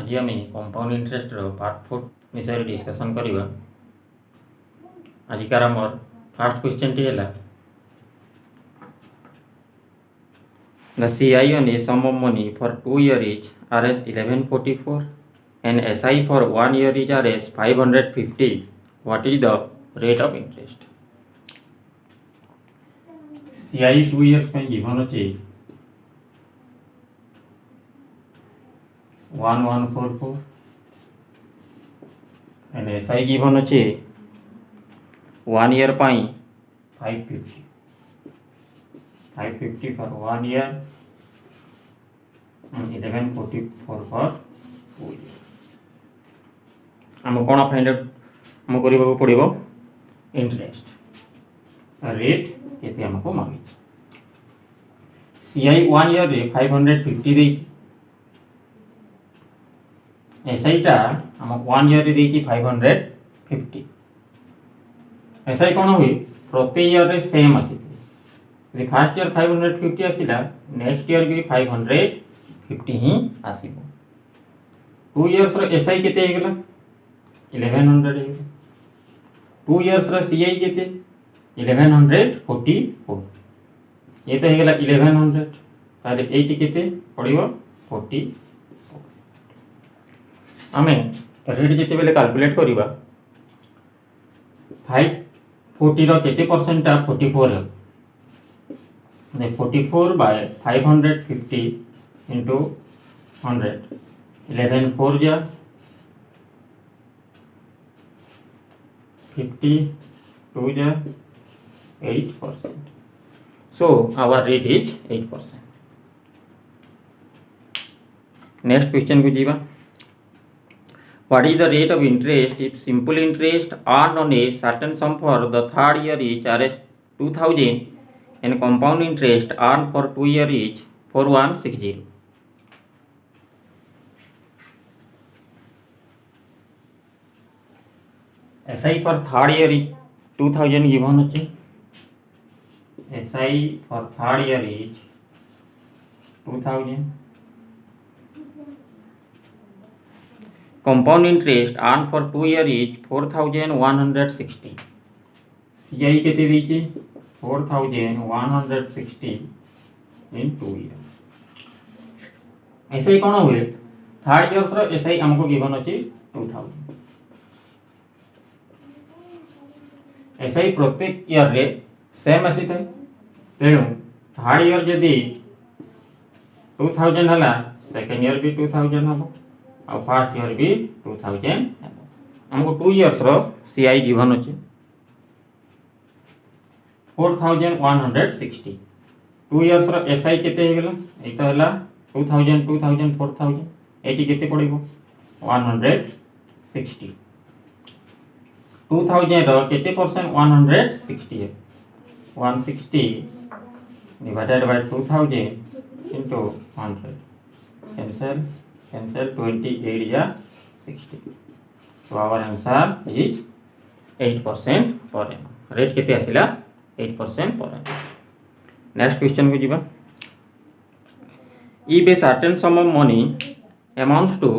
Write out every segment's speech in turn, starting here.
आज आम compound interest part 4 विषय डिस्कसन करवा। आजिकार आमर फास्ट क्वेश्चन टी है the CI on a sum of money for 2 years is Rs 1144 and SI for 1 year is Rs 550. What is the rate of interest? CI 2 years में given अच्छे 1144 and SI given अच्छे 1 year pi 550 for 1 year and 1144 for 2 year. आम कौन find out आम करने पड़ो interest rate केते हमको मांगी CI 1 year रे 550 देई SI टा हम 1 year रे देई 550 SI कौन हुई प्रति ईयर रे सेम आसी यदि फर्स्ट ईयर 550 आसिला नेक्स्ट ईयर भी 550 ही आसीबो 2 इयर्स रो SI केते हे गेला 1100 हे 2 इयर्स रो CI केते 1144 ये तो हे गेला 1100 ताले 80 केते पड़िबो 40 आमे रेट जेते बेले कैलकुलेट करिबा 540 रो केते परसेंट टा 44 है 44 by 550 into 100 11 4 जा 50 2 जा 8%. So our rate is 8%. Next question को जीवा. What is the rate of interest if simple interest earned on a certain sum for the third year is Rs 2000 and compound interest earned for 2 years is 4160? SI for third year is 2000 given होचे SI for third year is 2000 compound interest earned for 2 years is 4160 CI केते दीची 4160 in 2 years SI कौन हुए third years रो SI हमको given अछि 2000 SI प्रत्येक year रे same आसी थाए तेणु थर्ड ईयर जदी 2000 हला सेकंड ईयर भी 2000 हबो और फर्स्ट ईयर भी 2000 हमको 2 इयर्स रो CI गिवन अछि 4160 2 इयर्स रो SI केते हे गेला एतो हला 2000 2000 4000 एटी केते पड़िबो 160 2000 रो केते परसेंट 160 है 160 divided by 2000 into 100 cancel 28 या 60 so our answer is 8% per annum rate केते आसिला 8% per annum. Next question को जीवा. If a certain sum of money amounts to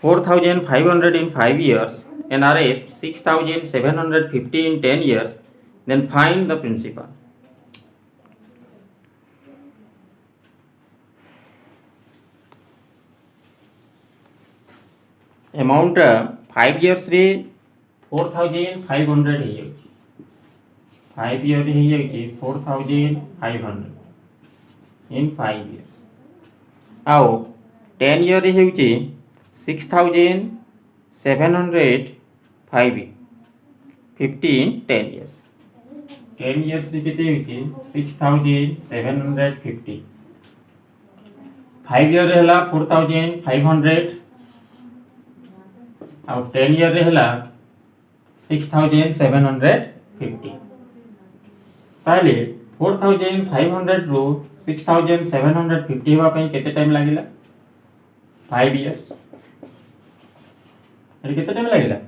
4500 in 5 years and Rs 6750 in 10 years, then find the principal. Amount 5 years रे 4500 हे 5 year hey 4500 in 5 years आओ 10 year hey 6750 in 10 years 10 years रे केते होची 6750 5 year रे हला 4500 और 10 year रे हला 6750 ताले 4500 रो 6750 होबा पई केते टाइम लागिला 5 years एटा केते टाइम लागिला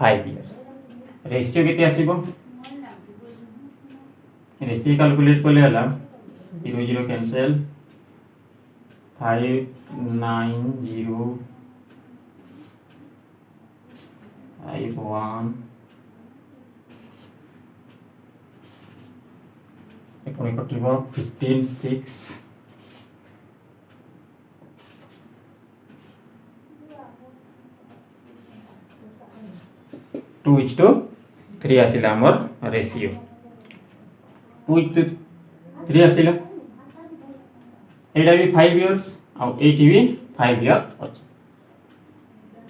5 years रेशियो केते आसीबो रेशियो कैलकुलेट करले हला 0 0 कैंसिल 59051 एपुणी कटिबो 156 2:3 आसिला हमर रेशियो 2:3 आसिला एटा भी 5 इयर्स आ एटी भी 5 इयर अछि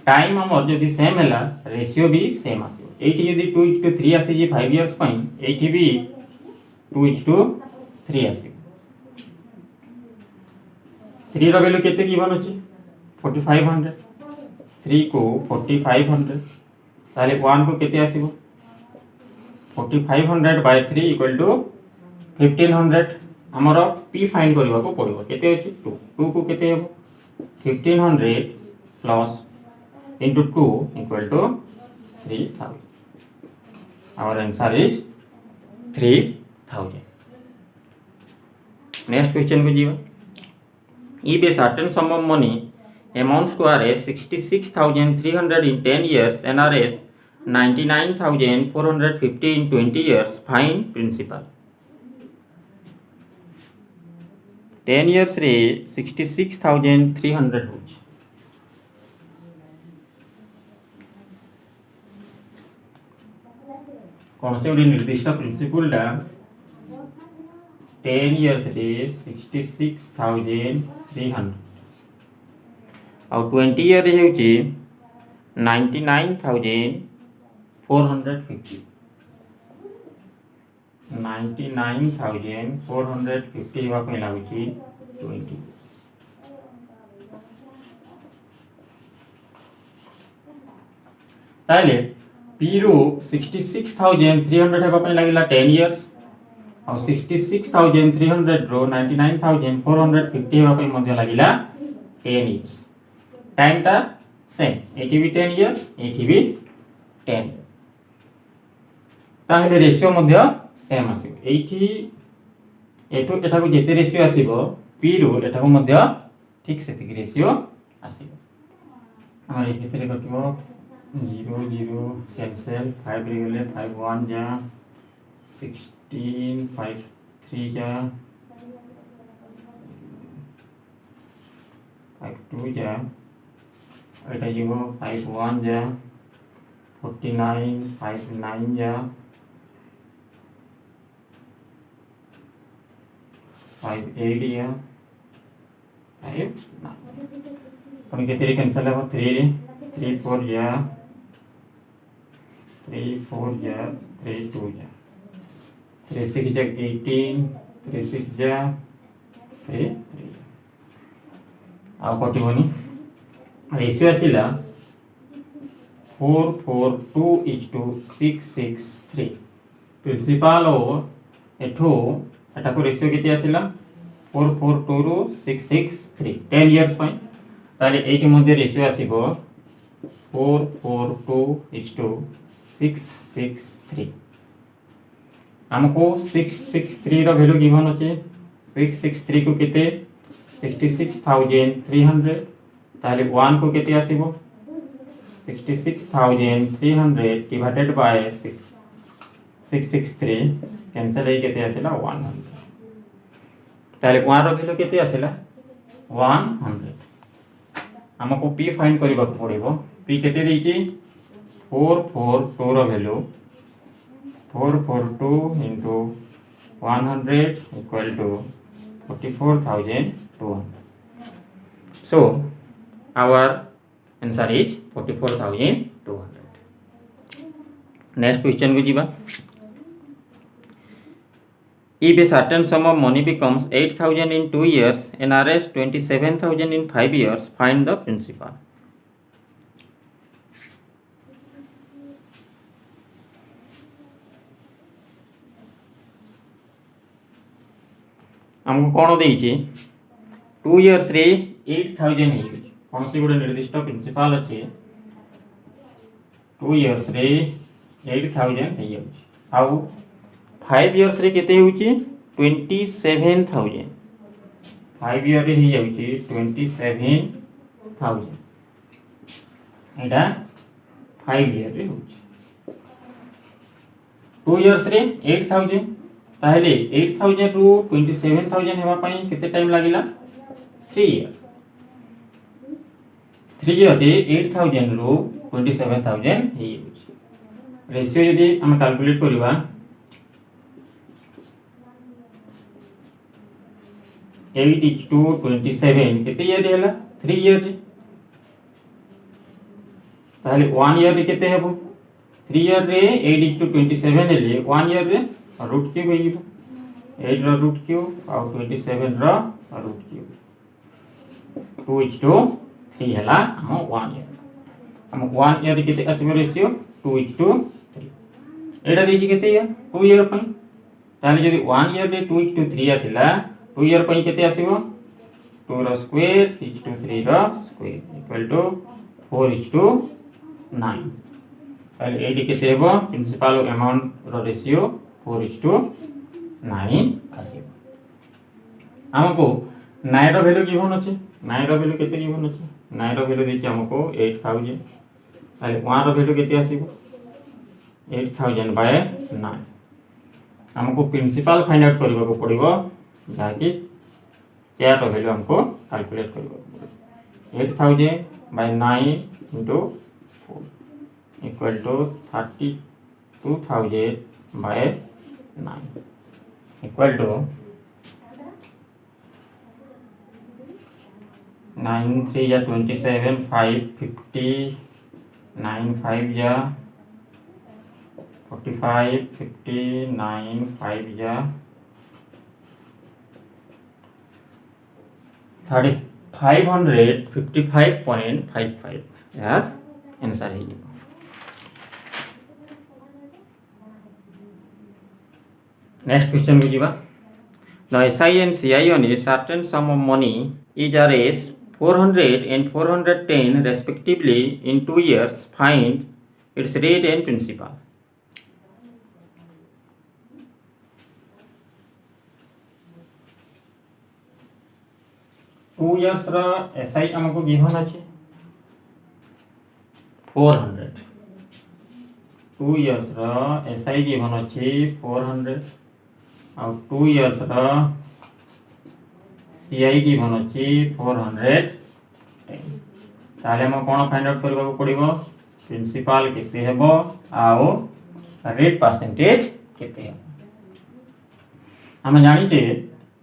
टाइम हमर जदि सेम हैला रेशियो भी सेम आसिबो एटी जदि 2:3 आसी जे 5 इयर्स पई एटी भी 2:3 आसिबो 3 रो वैल्यू केते गिवन अछि 4500 3 को 4500 ताले 1 को केते आसिबो 4500 by 3 equal to 1500 हमर p फाइंड करबा को पड़िबो केते अछि 2 2 को केते हेबो 1500 plus into 2 equal to 3000 our answer is 3000 next question को जीवा if a certain sum of money amounts to Rs 66,300 in 10 years and Rs 99,450 in 20 years find principal 10 years रे 66,300 होछ कौन से निर्दिष्ट प्रिंसिपल डा 10 years रे 66,300 और 20 year रे होची 99,450 99,450 हेबा पे लागुची 20 ताले P रो 66,300 हेबा पे लागिला 10 इयर्स और 66,300 रो 99,450 हेबा पे मध्ये लागिला 10 इयर्स टाइम ता सेम एटी भी 10 इयर्स एटी भी 10 ताहेले रेशियो मध्ये सेम आसीबो एटी एटो एटा को जेते रेशियो आसीबो P रो एटा को मध्ये ठीक सेति रेशियो आसीबो हमर एते कटिबो 0 0 कैंसिल 5 रे गेले 5 1 जा 16 5 3 जा 5 2 जा एटा जीवो 5 1 जा 49 5 9 जा 5 8 या 5 9 पण केतरी कैंसिल हो 3 3 4 या 3 4 या 3 2 या 3 6 जा 18 3 6 जा 3 3 आ कटिबोनी रेशियो आसिला 442:663 प्रिंसिपल एठो एटा को रेशियो केते आसिला 442 रो 663 10 इयर्स पई ताले एटी मध्ये रेशियो आसीबो 442:663 हमको 663 रो वैल्यू गिवन अछि 663 को केते 66,300 ताले 1 को केते आसीबो 66,300 डिवाइडेड बाय 663 कैंसिल हे केते आसीला 100 ताले 1 रो वैल्यू केते आसीला 100 हमको p फाइंड करबा पड़िबो p केते देछि 442 रो value 442 into 100 equal to 44,200 so our answer is 44,200 next question को जीवा if a certain sum of money becomes 8,000 in 2 years and Rs 27,000 in 5 years find the principal हमको कौन देछि 2 इयर्स रे 8,000 हे कौन से गोटे निर्दिष्ट प्रिंसिपल अछि 2 इयर्स रे 8,000 हे अछि आउ 5 इयर्स रे केते होछि 27,000 5 ईयर ही जाउची 27,000 एटा 5 ईयर रे होची 2 इयर्स रे 8,000 ताहले 8,000 रु 27,000 हेबा पई केते टाइम लागिला 3 इयर 3 इयर रे 8,000 रु 27,000 हे होची रेशियो यदि हम कैलकुलेट करबा 8:27 केते इयर रे हला 3 इयर रे ताहले 1 इयर रे केते हेबो 3 इयर रे 8:27 हेले 1 इयर रे रूट क्यूब हे जिवो 8 रो रूट क्यूब और 27 रो रूट क्यूब 2:3 हला हम 1 इयर हम 1 इयर केते आसीबो रेशियो 2:3 एडा देजी केते इयर 2 इयर पई ताले जदी 1 इयर रे 2:3 आसिला 2 इयर पई केते आसीबो 2 रो स्क्वायर 3 रो स्क्वायर इक्वल टू 4:9 ताले एडी केते हेबो प्रिंसिपल अमाउंट रो रेशियो 4:9 आसीबो हमको 9 रो वैल्यू गिवन अछि 9 रो वैल्यू केते गिवन अछि 9 रो वैल्यू देखि हमको 8,000 ताले 1 रो वैल्यू केते आसीबो 8,000 बाय 9 हमको प्रिंसिपल फाइंड आउट करबा को पड़िबो जाकि 4 रो वैल्यू हमको कैलकुलेट करबा को पड़िबो 8,000 bye 9 into 4 equal to 32,000 by 9 equal to 9 3 या 27 5 50 9 5 या 45 50 9 5 या 555.55 यार आंसर है। नेक्स्ट क्वेश्चन को जीवा the SI and CI on a certain sum of money is Rs 400 and 410 respectively in 2 years. Find its rate and principal. Two years रा SI हमको given अछि 400 2 इयर्स रा एसआई गिवन अछि 400 और 2 years रा CI given अछि 410 ताले हम कोन फाइंड आउट करबा को पड़िबो प्रिंसिपल केते हेबो आउ रेट परसेंटेज केते हेबो हम जानि जे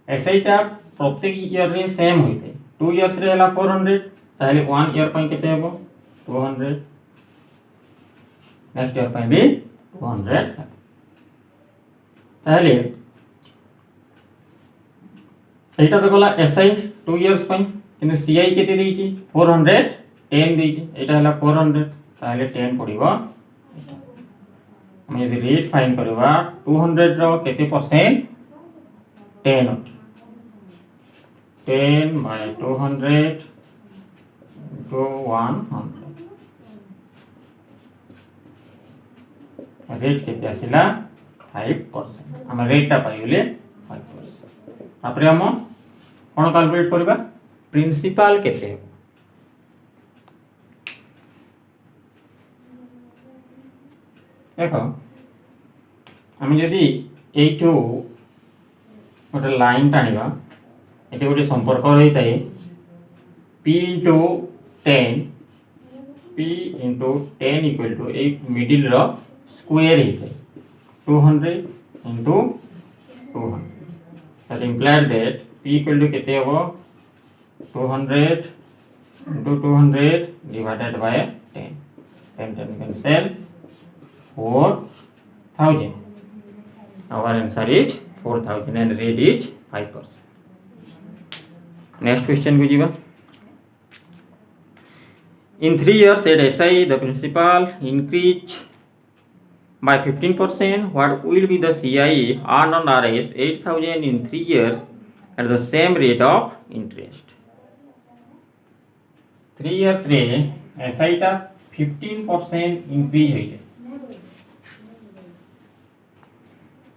एसआई टा प्रत्येक ईयर रे सेम होइते 2 इयर्स रे हला 400 ताले 1 ईयर पई केते हेबो 200 नेक्स्ट ईयर पई भी 200 ताले एटा तो गला एसआई 2 इयर्स पई किंतु सीआई केते देइची 410 देइची एटा हला 400 ताले 10 पड़िबो हम यदि रेट फाइंड करबा 200 रो केते परसेंट 10 होती 10 by 200 into 100 रेट केते आसिला 5% हम रेट ता पाइले 5% तापरे हम कोन कैलकुलेट करबा प्रिंसिपल केते देखो हम यदि एठो गोटे लाइन टाणीबा ये गोटे संपर्क रही है P into 10 P into 10 equal to एक मिडिल रो स्क्वायर है 200 into 200 that implies that P equal to केते हो 200 into 200 divided by 10 10 cancel 4,000 our answer is 4,000 and rate is 5%. Next question को जीवा in 3 years at SI the principal increase by 15%. What will be the CI earned on RS 8,000 in 3 years at the same rate of interest? 3 years रे SI टा 15% increase होई है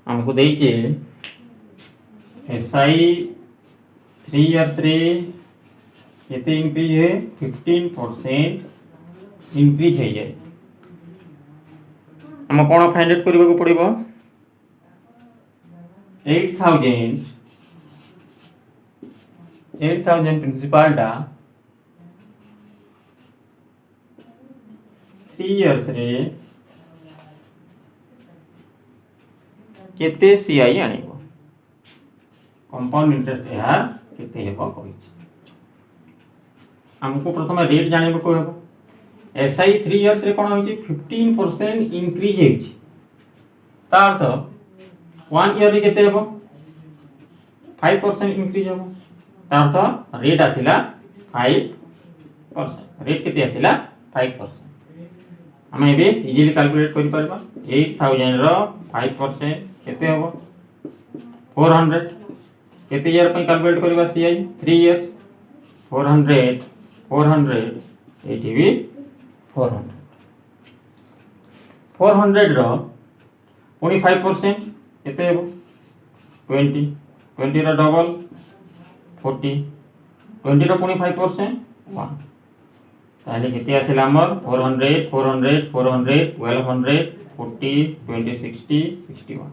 हमको देखिए SI 3 years रे केते इंक्रीज है 15% इंक्रीज है जाए हम कोन फाइंड आउट करबा को पड़िबो 8000 प्रिंसिपल टा 3 इयर्स रे केते सीआई आनिबो कंपाउंड इंटरेस्ट यार केते हेबो कहि हमको प्रथम रेट जानिबो को हेबो एसआई 3 इयर्स रे कोन होची 15% इंक्रीज हेची ता अर्थ 1 ईयर रे केते हेबो 5% इंक्रीज हेबो ता अर्थ रेट आसिला 5% रेट केते आसिला 5% हम एबे इजीली कैलकुलेट करि परबा 8000 रो 5% केते हेबो 400 केते ईयर पे कैलकुलेट करबा सीआई 3 इयर्स 400 एटी भी 400 रो 25% केते हेबो 20 रो डबल 40 20 रो 25% 1 ताले केते आसिला हमर 400 1200 40 20 60 61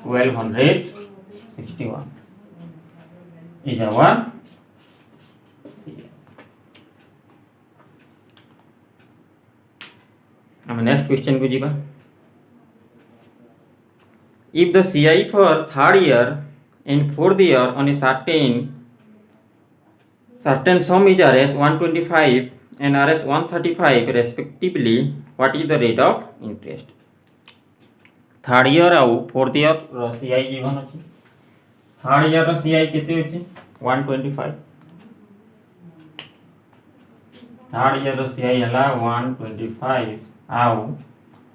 1261 is our CI. हम नेक्स्ट क्वेश्चन को जीवा if the CI for third year and fourth year on a certain sum is Rs 125 and Rs 135 respectively, what is the rate of interest? Third year आउ fourth year रो CI given अछि third year रो CI केते अछि 125 third year रो CI हला 125 आउ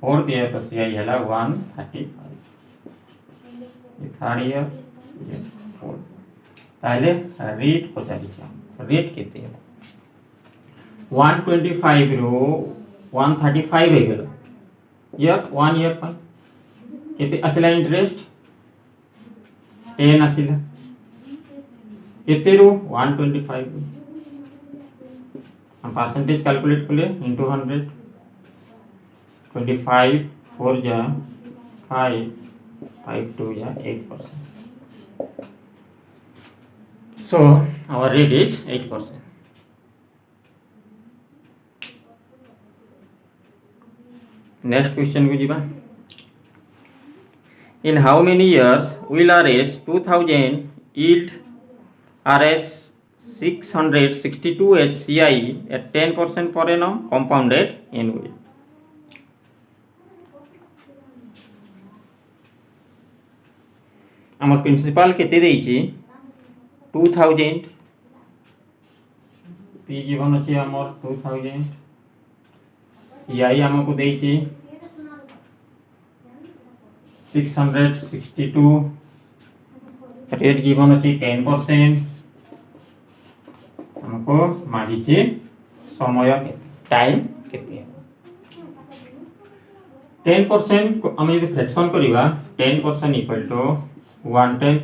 fourth year रो CI हला 135 third year fourth ताले rate पचारि rate केते 125 रो 135 हे गेल year 1 year पर केते आसिला इंटरेस्ट 10 आसिला केते रो 125 हम परसेंटेज कैलकुलेट कले इनटू 100 25 4 जा 5 5 2 जा 8% so our rate is 8%. Next question को जीवा in how many years will Rs 2000 yield Rs 662 HCI at 10% per annum compounded annually? आम प्रिंसिपल केते देइछि 2000 पी गिवन अछि हमर 2000 सीआई हमको देइछि 662 रेट गिवन अछि 10% हमको मागिछि समय टाइम केते 10% हम यदि फ्रैक्शन करिवा 10% इक्वल टू 1/10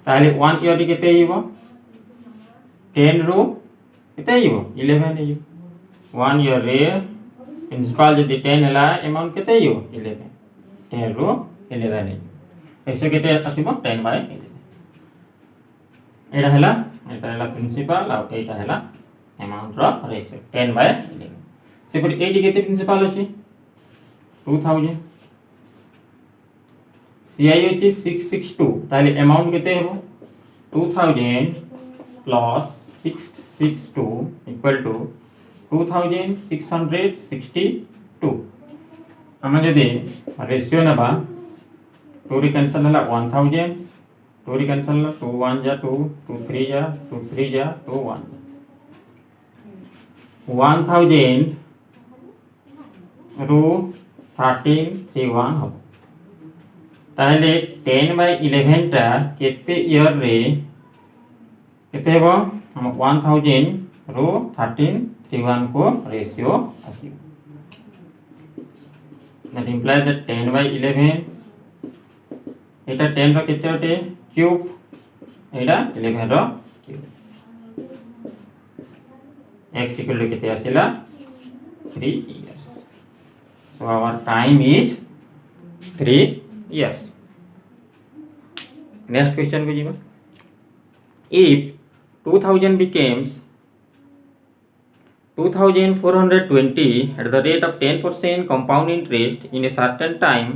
ताले 1 ईयर केते हिबो 10 रो केते हिबो 11 हिबो 1 ईयर रे प्रिंसिपल जदि 10 हला अमाउंट केते हिबो 11 10 रो 11 ऐसे केते आसीबो 10/11 एटा हला प्रिंसिपल आ एटा हला अमाउंट रो रेशियो 10/11 सेपर 80 केते प्रिंसिपल अछि 2000 सीआई अछि 662 ताले अमाउंट केते हेबो 2000 प्लस 662 इक्वल टू 2662 हम जदि रेशियो नबा 2 रे कैंसिल हला 1000 2 रे कैंसिल 2 1 जा 2 2 3 जा 2 3 जा 2 1 1000 रो 1331 हो ताले 10/11 टा केते ईयर रे केते हेबो हम 1000 रो 1331 को रेशियो आसीबो that implies that 10/11 एटा 10 रो केते होते cube Etah 11 row cube x equal to केते आसिला 3 years. So our time is 3 years. Next question को जीवा. If 2000 becomes 2420 at the rate of 10% compound interest in a certain time,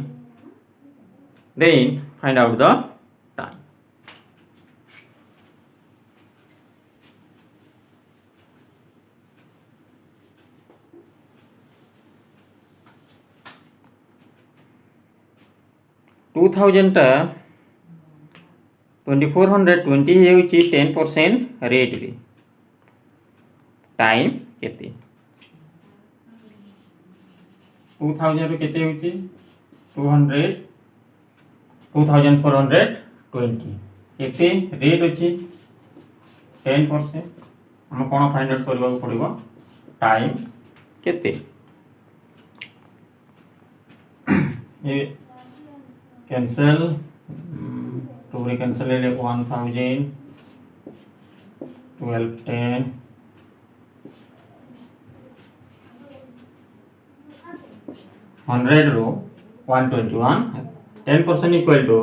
then find out the time. Two thousand 2420 ହେଉଛି 10% rate रे time केते 2000 ରୁ केते ହେଉଛି 2420 केते रेट अछि 10% हम कोन फाइंड आउट करबा पड़िबो टाइम केते ये कैंसल 2 रे कैंसल ले 1000 12 10 100 रो 121 10% इक्वल टू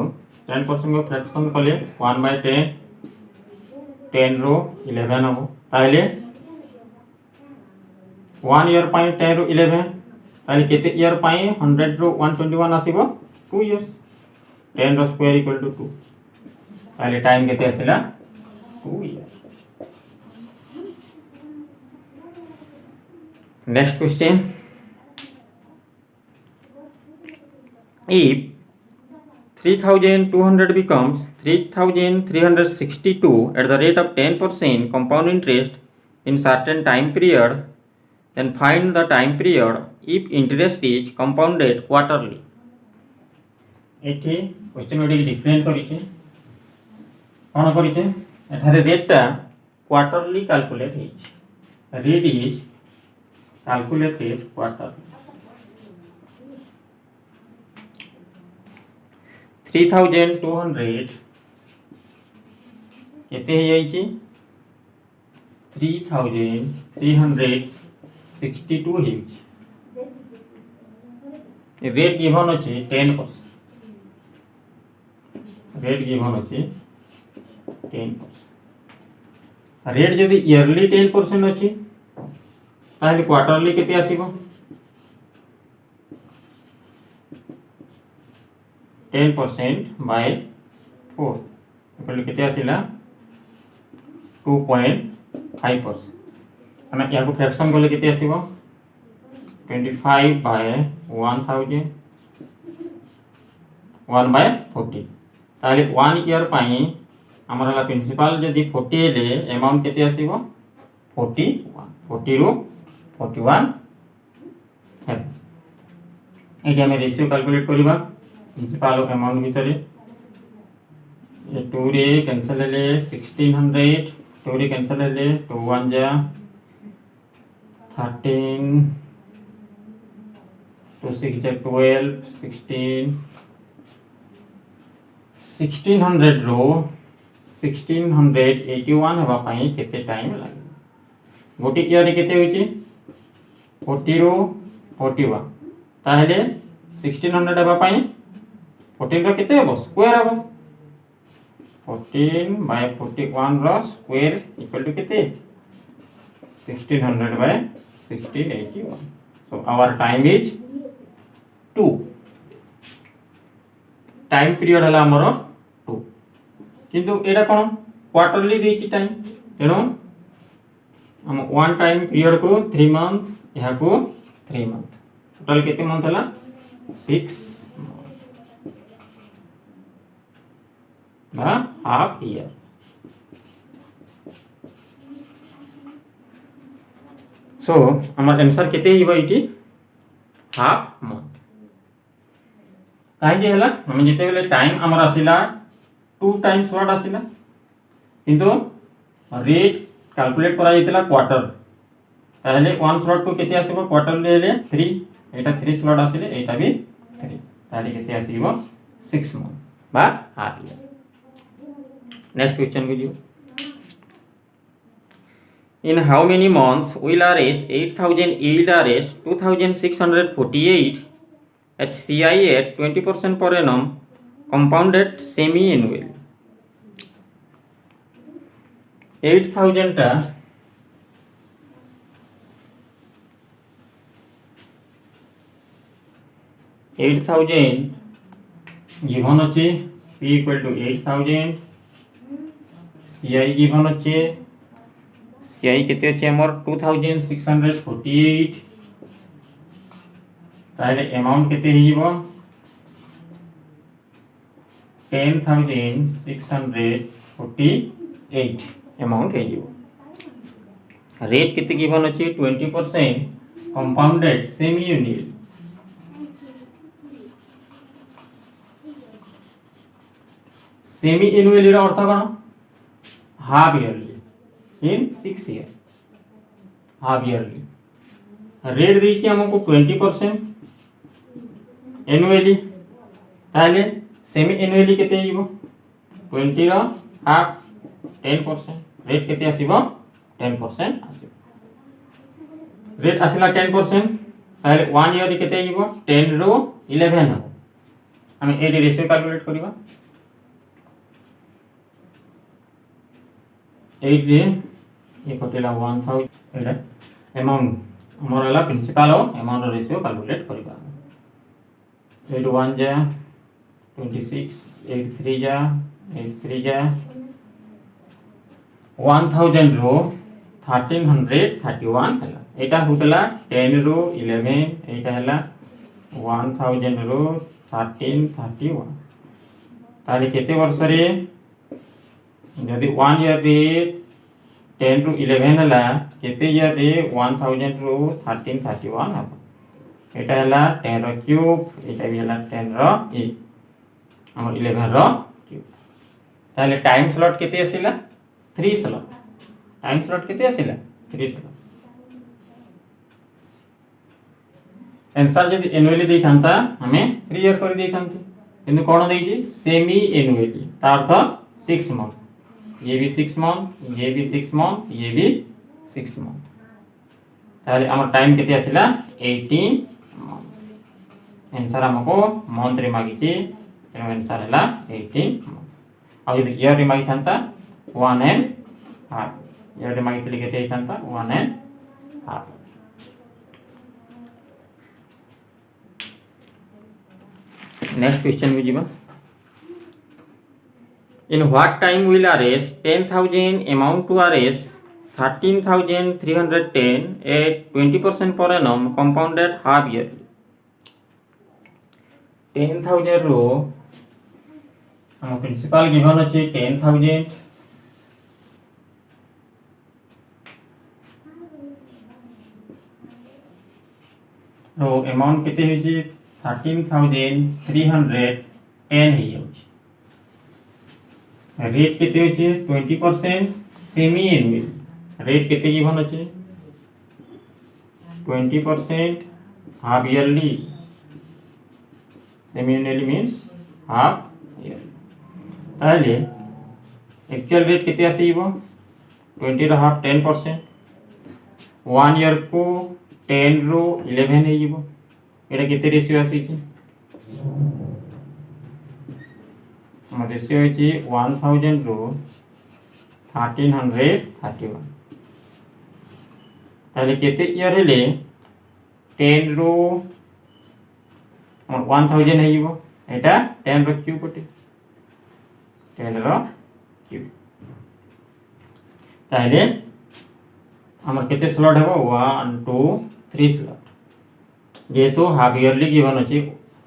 10% को फ्रैक्शन कले 1/10 10 रो 11 हो ताइले 1 ईयर पाई 10 रो 11 ताइले केते ईयर पाई 100 रो 121 आसीबो 2 इयर्स 10 रो स्क्वायर इक्वल टू 2 ताइले टाइम केते आसिला 2 years. Next question. If 3200 becomes 3362 at the rate of 10% compound interest in certain time period, then find the time period if interest is compounded quarterly. एठी question ओडी different करिचे कोन करिचे एठारे rate टा क्वार्टरली कैलकुलेट हेछि रेट इज कैलकुलेटेड क्वार्टरली 3200 केते हे जाईची 3362 हेछि rate given अछि 10%. रेट गिवन अछि 10%. रेट जदि इयरली 10% अछि ताले क्वार्टरली केते आसीबो 10% by 4 इक्वल केते आसिला 2.5%. अना याको फ्रैक्शन गले केते आसीबो 25 by 1000 1/40 ताले 1 ईयर पाई हमरला प्रिंसिपल जदि 40 ले अमाउंट केते आसीबो 40 रो 41 है. एटी हम रेशियो कैलकुलेट करबा प्रिंसिपल अमाउंट भीतर 2 रे कैंसिल ले 1600 2 रे कैंसिल ले 2 1 जा 13 2 6 जा 12 1600 रो 1681 हेबा पाई केते टाइम लागे गोटी ईयर केते होची 40 रो 41 ताहेले 1600 हेबा पाई 14 रो केते हेबो स्क्वायर हेबो 14 by 41 row square equal to केते 1600 by 1681. So our time is 2. Time period हला हमरो 2 किंतु एटा कोन क्वार्टरली देछि टाइम तेनो हम वन टाइम पीरियड को 3 मंथ यहा को 3 मंथ टोटल केते मंथ हला 6 ना हाफ ईयर. सो हमर आंसर केते हिबो इटी हाफ मंथ काहे हला हम जेते बेले टाइम हमर आसिला 2 टाइम्स व्हाट आसिला किंतु रेट कैलकुलेट करा जेतला क्वार्टर ताहले 1 स्लॉट को केते आसीबो क्वार्टर ले 3 एटा 3 स्लॉट आसिले एटा भी 3 ताहले केते आसीबो 6 मंथ बा हाफ ईयर. नेक्स्ट क्वेश्चन को दियो In how many months will RS 8000 yield RS 2648 HCI at 20% per annum compounded semi-annually? 8000 টা 8000 given আছে P equal to 8000 CI given আছে CI কেতে আছে আমার 2648 তাহলে অ্যামাউন্ট কেতে হইব 10648 অ্যামাউন্ট হইব রেট কেতে গিভন আছে 20% compounded semi unit semi unit অর্থ কোন half yearly in 6 year half yearly rate দিয়েছি আমাকে 20% annually তাহলে সেমি annually কেতে হইব 20 র হাফ 10% রেট কেতে আসিব 10% আসিব রেট আসিলা 10% তাহলে 1 ইয়ার কেতে হইব 10 रो 11 হবে আমি এডি রেশিও ক্যালকুলেট করিবা 8 রে ये कटेला 1000 एटा अमाउंट हमर हला प्रिंसिपल हो अमाउंट रेशियो कैलकुलेट करबा 81 जा 26 83 जा 83 जा 1000 रो 1331 हला एटा होतला 10 रो 11 एटा हला 1000 रो 1331 ताले केते वर्ष रे यदि 1 ईयर रे 10 ରୁ 11 ହେଲା କେତେ ଇୟର ରେ 1000 ରୁ 1331 ହେବ এটা ହେଲା 10 ର କ୍ୟୁବ এটা ବି ହେଲା 10 ର e ଆମର 11 ର କ୍ୟୁବ ତାହେଲେ ଟାଇମ ସ୍ଲଟ୍ କେତେ ଆସିଲା 3 ସ୍ଲଟ୍ ଟାଇମ ସ୍ଲଟ୍ କେତେ ଆସିଲା 3 ସ୍ଲଟ୍ आंसर ଯଦି एनुअली ଦେଇଥାନ୍ତା ଆମେ 3 ଇୟର କରି ଦେଇଥାନ୍ତି କିନ୍ତୁ कोन ଦେଇଛି सेमी एनुअली ତା ଅର୍ଥ 6 मंथ ये भी 6 मंथ ये भी 6 मंथ ये भी 6 मंथ ताले हमर टाइम केते आसिला 18 मंथ्स आंसर हमको मंथ रे मागी छी तेनो आंसर हला 18 मंथ्स आ यदि ईयर रे मागी थांता 1 एंड हाफ ईयर रे मागी तले केते थांता 1 एंड हाफ नेक्स्ट क्वेश्चन में जीवा In what time will RS 10,000 amount to RS 13,310 at 20% per annum compounded half yearly? 10,000 रो हम प्रिंसिपल गिवन अछि 10,000 रो अमाउंट केते होई छी 13,310 हे होई रेट केते होची 20% सेमी एनुअल रेट केते गिवन अछि 20% half yearly semi annually means half yearly ताले एक्चुअल रेट केते आसीबो 20 रो हाफ 10% 1 ईयर को 10 रो 11 हे जिवो एटा केते रेशियो आसी छी रेशियो होची 1000 रो 1331 ताले केते ईयर हेले 10 रो 1000 हे जिवो एटा 10 रो क्यूब कोटी 10 रो क्यूब ताले हमर केते स्लॉट हेबो 1 2 3 स्लॉट जेतो हाफ ईयरली गिवन अछि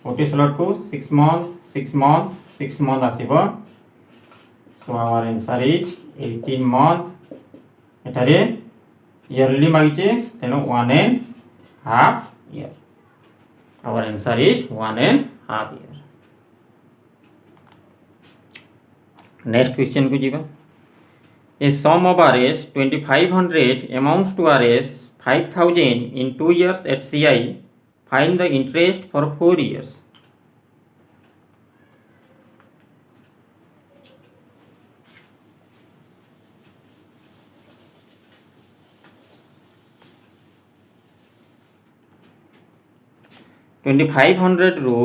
ओटे स्लॉट को 6 मंथ 6 मंथ 6 month आसीबो so our answer is 18 month एटारे ईयरली मागिचे तेनो 1 and half year our answer is 1 and half year next question को जीवा a sum of RS 2500 amounts to RS 5000 in 2 years at CI find the interest for 4 years 2500 ରୁ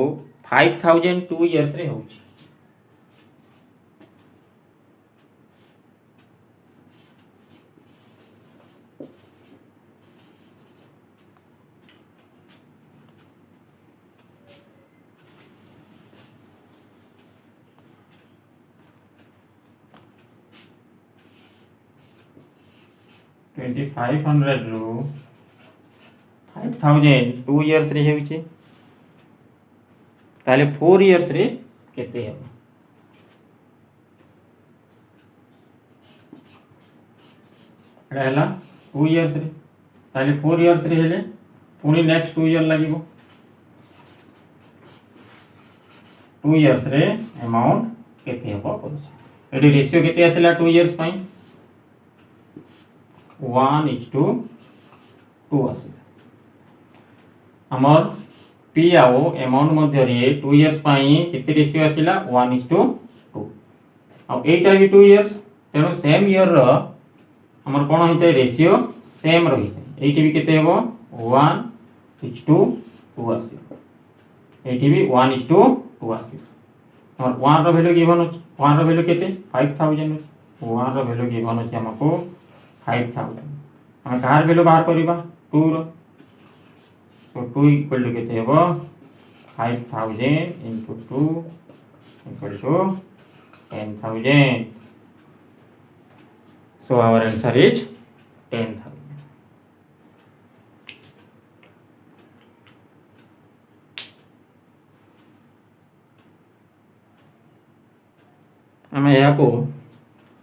5000 2 years रे होउची। Twenty 2500 ରୁ 5000 2 years रे होउची। ताले 4 years रे केते हेबो? एटा हला 2 years रे। ताले 4 years रे हेले पुनी नेक्स्ट 2 year लागिबो। 2 years रे अमाउंट केते हेबो कहूची। एटी रेशियो केते आसिला 2 years पई 1:2 आसिला। हमर पी आओ अमाउंट मध्य रे 2 years पई केते रेशियो आसिला 1:2। अब एटा भी 2 years तेनो सेम ईयर रो हमर कोन होइते रेशियो सेम रहिते। एटी भी केते हेबो 1:2 आसिला। एटी भी 1:2 आसिला। और 1 रो वैल्यू गिवन अछि। 1 रो वैल्यू केते 5000 अछि। 1 रो वैल्यू गिवन अछि हमको 5000। हम कार वैल्यू बाहर करिबा 2 रो। So 2 equal to केते हेबो 5000 into 2 equal to 10,000. So our answer is 10,000. ଆମେ ଏହାକୁ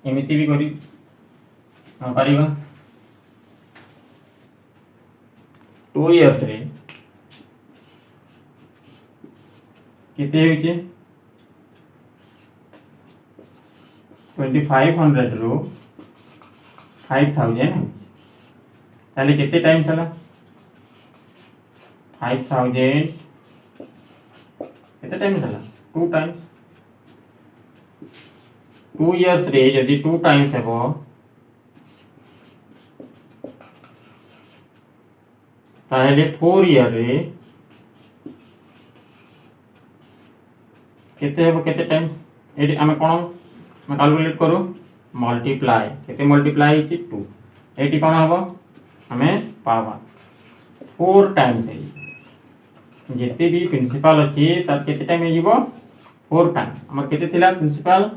ଏମିତି ବି କରି ପାରିବା। 2 years रे केते होइचे 2500 ରୁ 5000 होइचे। ताले केते टाइम्स हला 5000 केते टाइम्स हला 2 टाइम्स। 2 years रे यदि 2 टाइम्स हेबो ताहेले 4 year रे केते हेबो केते टाइम्स। एटी हमें कोन हम कैलकुलेट करू मल्टीप्लाई केते मल्टीप्लाई होइची 2। एटी कोन हेबो हमें पावा 4 टाइम्स है। जेते भी प्रिंसिपल अछि तार केते टाइम हे जीवो 4 टाइम्स। हमर केते थिला प्रिंसिपल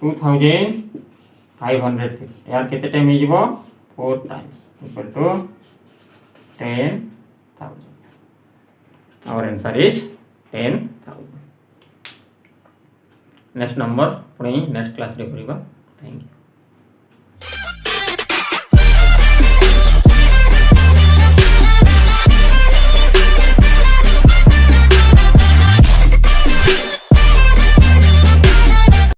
2500 थी। यार केते टाइम हे जीवो 4 times equal to 10,000। our answer is 10,000। Next number पुणी नेक्स्ट क्लास रे करिबा। Thank you.